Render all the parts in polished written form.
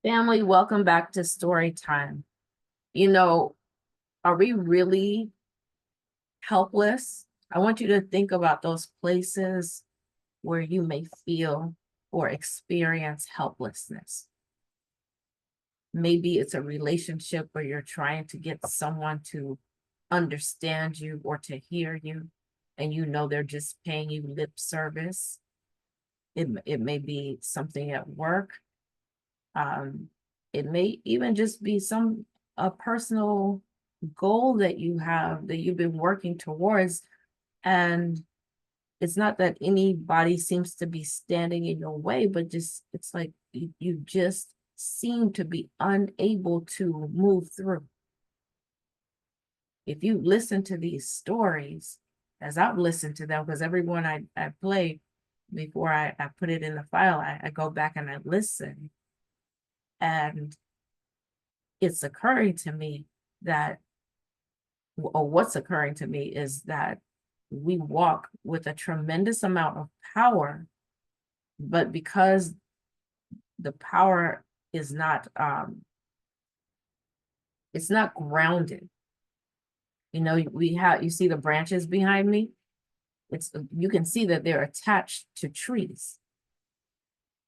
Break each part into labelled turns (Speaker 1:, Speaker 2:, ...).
Speaker 1: Family, welcome back to Story Time. You know, are we really helpless? I want you to think about those places where you may feel or experience helplessness. Maybe it's a relationship where you're trying to get someone to understand you or to hear you, and you know they're just paying you lip service. It may be something at work. Um, it may even just be a personal goal that you have that you've been working towards. And it's not that anybody seems to be standing in your way, but just it's like you just seem to be unable to move through. If you listen to these stories, as I've listened to them, because everyone I play before I put it in the file, I go back and I listen. And it's occurring to me that, or what's occurring to me is that we walk with a tremendous amount of power, but because the power is not, it's not grounded. You see the branches behind me. You can see that they're attached to trees.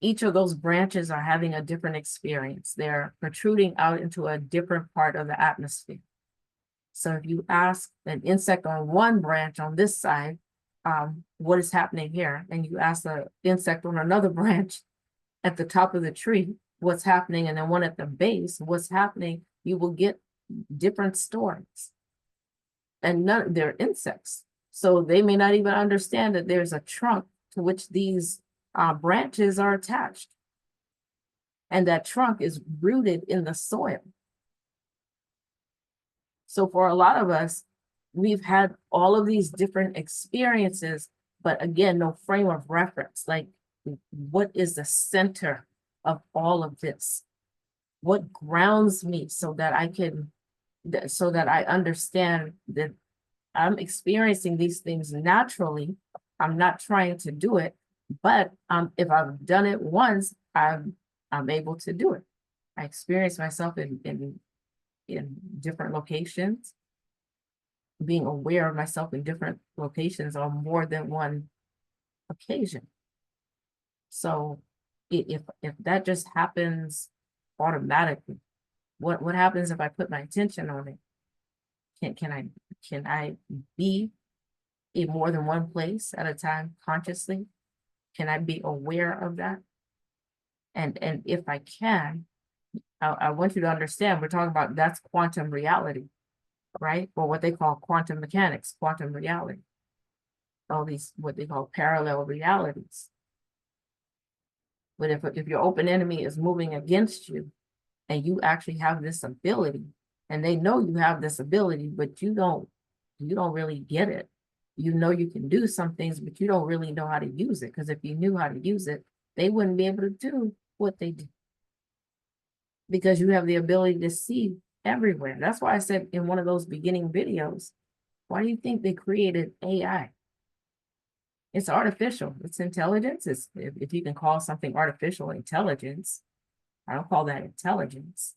Speaker 1: Each of those branches are having a different experience. They're protruding out into a different part of the atmosphere. So if you ask an insect on one branch on this side, what is happening here? And you ask the insect on another branch at the top of the tree, what's happening? And then one at the base, what's happening? You will get different stories. And they're insects. So they may not even understand that there's a trunk to which these branches are attached. And that trunk is rooted in the soil. So for a lot of us, we've had all of these different experiences, but again, no frame of reference. Like, what is the center of all of this? What grounds me so that I understand that I'm experiencing these things naturally. I'm not trying to do it, but if I've done it once, I'm able to do it. I experience myself in different locations, being aware of myself in different locations on more than one occasion. So if that just happens automatically, what happens if I put my attention on it? Can I be in more than one place at a time consciously? Can I be aware of that? And if I can, I want you to understand we're talking about that's quantum reality, right? Or what they call quantum mechanics, quantum reality. All these what they call parallel realities. But if your open enemy is moving against you and you actually have this ability, and they know you have this ability, but you don't really get it. You know you can do some things, but you don't really know how to use it. Because if you knew how to use it, they wouldn't be able to do what they do. Because you have the ability to see everywhere. That's why I said in one of those beginning videos, why do you think they created AI? It's artificial. It's intelligence. If you can call something artificial intelligence, I don't call that intelligence,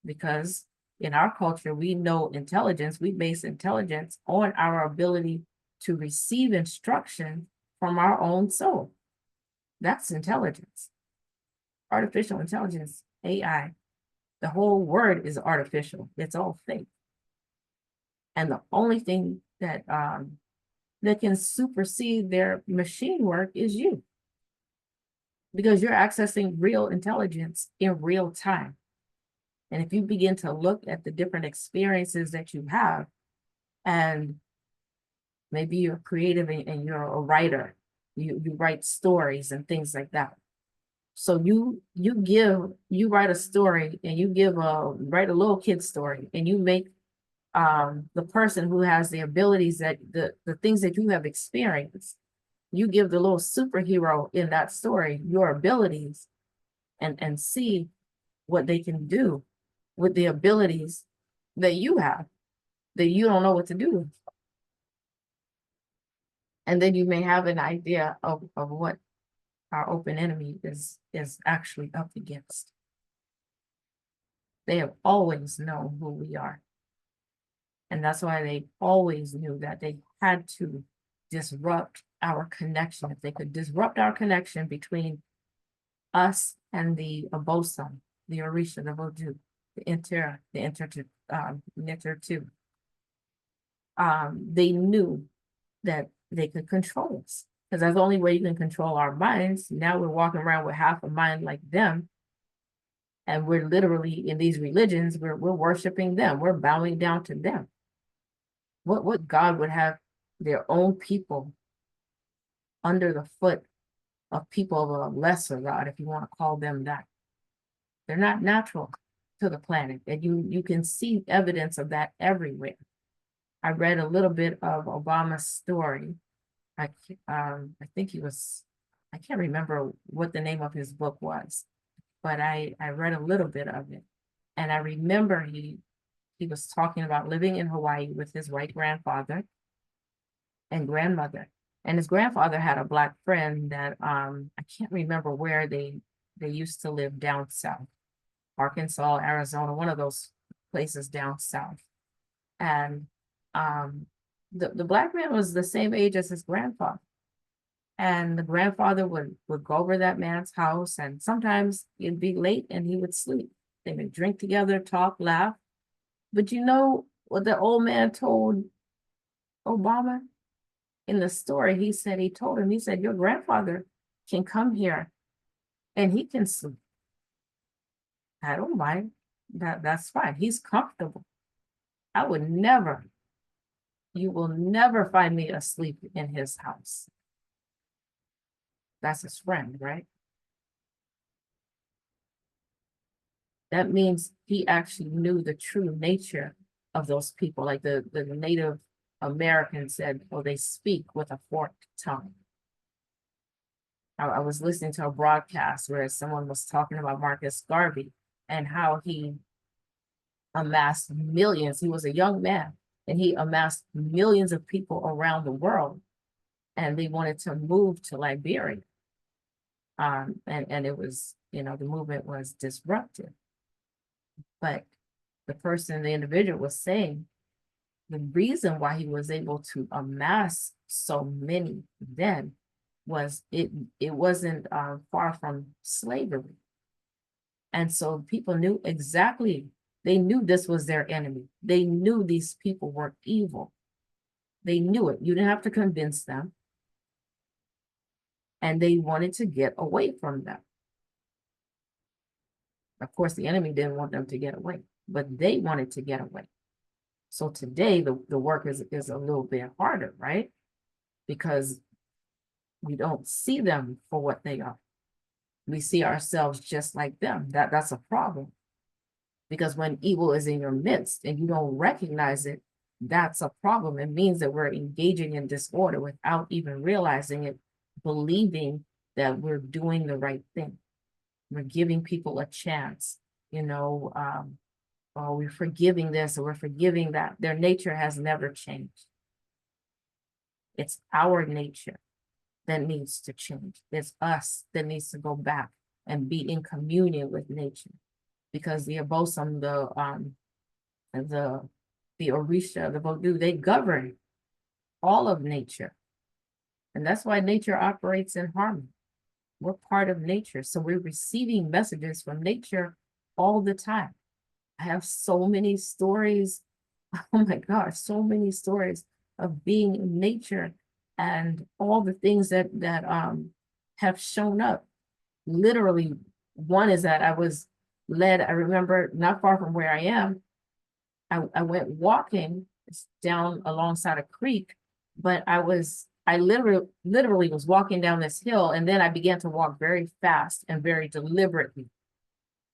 Speaker 1: because in our culture, we know intelligence, we base intelligence on our ability to receive instruction from our own soul. That's intelligence. Artificial intelligence, AI, the whole word is artificial. It's all fake. And the only thing that can supersede their machine work is you, because you're accessing real intelligence in real time. And if you begin to look at the different experiences that you have, and maybe you're creative and you're a writer, you write stories and things like that. So you write a story and write a little kid story, and you make the person who has the abilities that the things that you have experienced, you give the little superhero in that story your abilities, and see what they can do with the abilities that you have that you don't know what to do with. And then you may have an idea of what our open enemy is actually up against. They have always known who we are. And that's why they always knew that they had to disrupt our connection. If they could disrupt our connection between us and the Abosom, the Orisha, the Vodou, Nitter two, they knew that they could control us. Because that's the only way you can control our minds. Now we're walking around with half a mind like them. And we're literally in these religions, we're worshiping them, we're bowing down to them. What God would have their own people under the foot of people of a lesser God, if you want to call them that? They're not natural to the planet, and you can see evidence of that everywhere. I read a little bit of Obama's story. I think he was, I can't remember what the name of his book was, but I read a little bit of it, and I remember he was talking about living in Hawaii with his white grandfather and grandmother. And his grandfather had a Black friend that I can't remember where they used to live down south, Arkansas, Arizona, one of those places down south. And the Black man was the same age as his grandfather. And the grandfather would go over that man's house, and sometimes it'd be late and he would sleep. They would drink together, talk, laugh. But you know what the old man told Obama in the story? He said, your grandfather can come here and he can sleep. I don't mind. That's fine. He's comfortable. I would never, you will never find me asleep in his house. That's his friend, right? That means he actually knew the true nature of those people. Like the Native Americans said, well, they speak with a forked tongue. I was listening to a broadcast where someone was talking about Marcus Garvey and how he amassed millions. He was a young man and he amassed millions of people around the world, and they wanted to move to Liberia. And it was, the movement was disrupted. But the individual was saying the reason why he was able to amass so many then was it wasn't far from slavery. And so people knew exactly, they knew this was their enemy. They knew these people were evil. They knew it. You didn't have to convince them. And they wanted to get away from them. Of course, the enemy didn't want them to get away, but they wanted to get away. So today the work is a little bit harder, right? Because we don't see them for what they are. We see ourselves just like them. That's a problem. Because when evil is in your midst and you don't recognize it, that's a problem. It means that we're engaging in disorder without even realizing it, believing that we're doing the right thing. We're giving people a chance, or we're forgiving this or we're forgiving that. Their nature has never changed. It's our nature that needs to change. It's us that needs to go back and be in communion with nature. Because the Abosom, the Orisha, the Vodou, they govern all of nature. And that's why nature operates in harmony. We're part of nature. So we're receiving messages from nature all the time. I have so many stories. Oh my gosh, so many stories of being in nature and all the things that have shown up. Literally, one is that I was led, I remember not far from where I am, I went walking down alongside a creek, but I literally was walking down this hill, and then I began to walk very fast and very deliberately.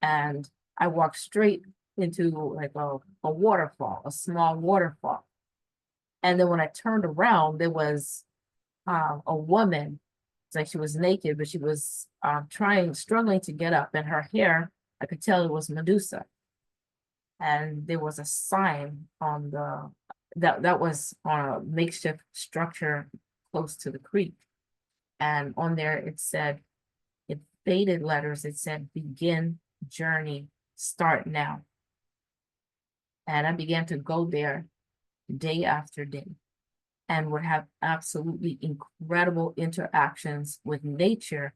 Speaker 1: And I walked straight into like a waterfall, a small waterfall. And then when I turned around, there was a woman. It's like she was naked, but she was struggling to get up, and her hair, I could tell it was Medusa. And there was a sign on that was on a makeshift structure close to the creek. And on there it said, in faded letters, it said, begin journey, start now. And I began to go there day after day and would have absolutely incredible interactions with nature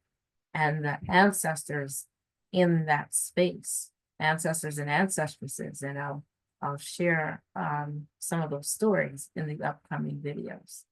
Speaker 1: and the ancestors in that space, ancestors and ancestresses. And I'll share some of those stories in the upcoming videos.